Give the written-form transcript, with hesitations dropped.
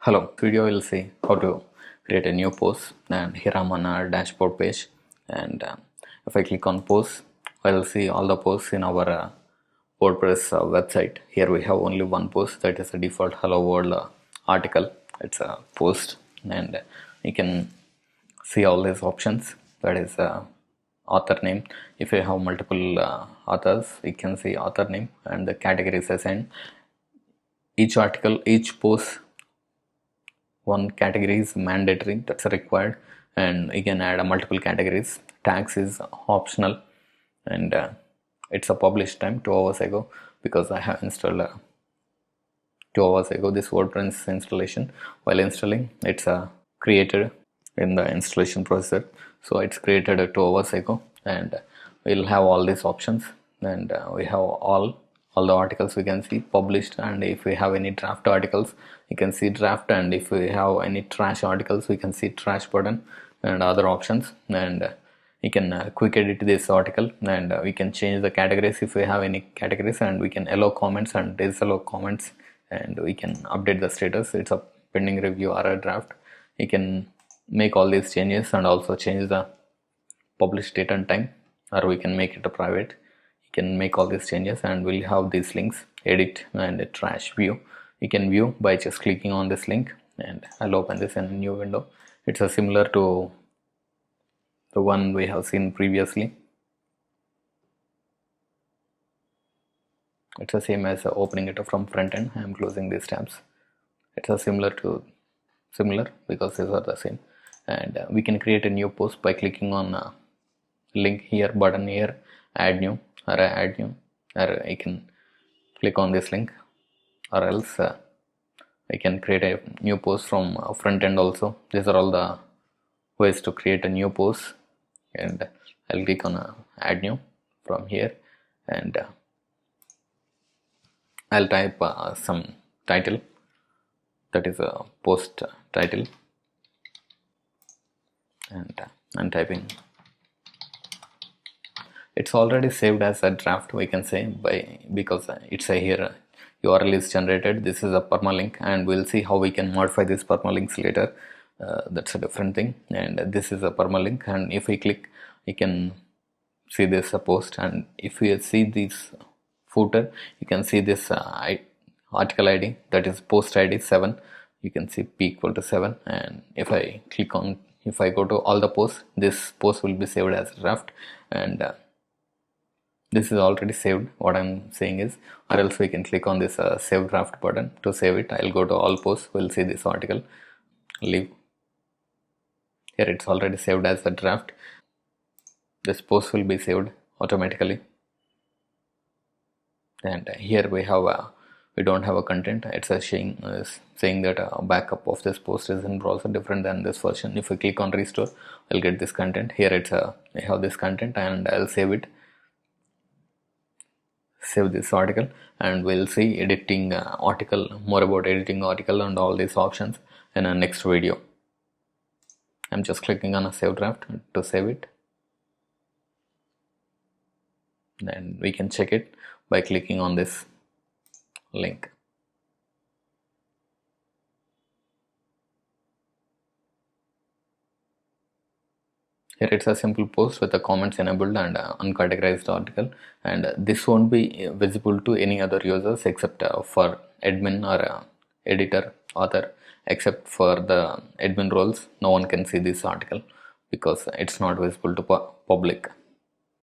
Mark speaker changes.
Speaker 1: Hello, video will see how to create a new post, and here I'm on our dashboard page, and if I click on posts, I'll see all the posts in our WordPress website. Here we have only one post, that is the default hello world article. It's a post, and you can see all these options. That is author name. If you have multiple authors, you can see author name and the categories assigned. Each article, each post, one category is mandatory, that's required, and you can add multiple categories. Tags is optional, and it's a published time 2 hours ago, because I have installed 2 hours ago this WordPress installation. While installing, it's created in the installation processor, so it's created 2 hours ago, and we'll have all these options, and we have all the articles we can see published, and if we have any draft articles you can see draft, and if we have any trash articles we can see trash button and other options. And you can quick edit this article, and we can change the categories if we have any categories, and we can allow comments and disallow comments, and we can update the status. It's a pending review or a draft. You can make all these changes and also change the publish date and time, or we can make it a private. You can make all these changes, and we'll have these links: edit and trash view. You can view by just clicking on this link, and I'll open this in a new window. It's a similar to the one we have seen previously. It's the same as opening it from front end. I'm closing these tabs. It's a similar because these are the same. And we can create a new post by clicking on link here, button here, add new, or add new, or I can click on this link, or else I can create a new post from front end also. These are all the ways to create a new post, and I'll click on add new from here, and I'll type some title, that is a post title, and I'm typing. It's already saved as a draft, we can say, because it's a here URL is generated. This is a permalink, and we'll see how we can modify these permalinks later. That's a different thing. And this is a permalink, and if we click, you can see this post, and if we see this footer, you can see this article ID, that is post ID 7. You can see p equal to 7, and if I go to all the posts, this post will be saved as a draft, and this is already saved. What I'm saying is, or else we can click on this save draft button to save it. I'll go to all posts, we'll see this article, leave. Here it's already saved as a draft. This post will be saved automatically, and here we have we don't have a content. It's saying that a backup of this post is in browser different than this version. If we click on restore, I'll get this content. Here it's I have this content, and I'll save it. Save this article, and we'll see editing article, more about editing article and all these options in a next video. I'm just clicking on a save draft to save it, and we can check it by clicking on this link. Here it's a simple post with the comments enabled and uncategorized article, and this won't be visible to any other users except for admin or editor, author. Except for the admin roles, no one can see this article because it's not visible to public.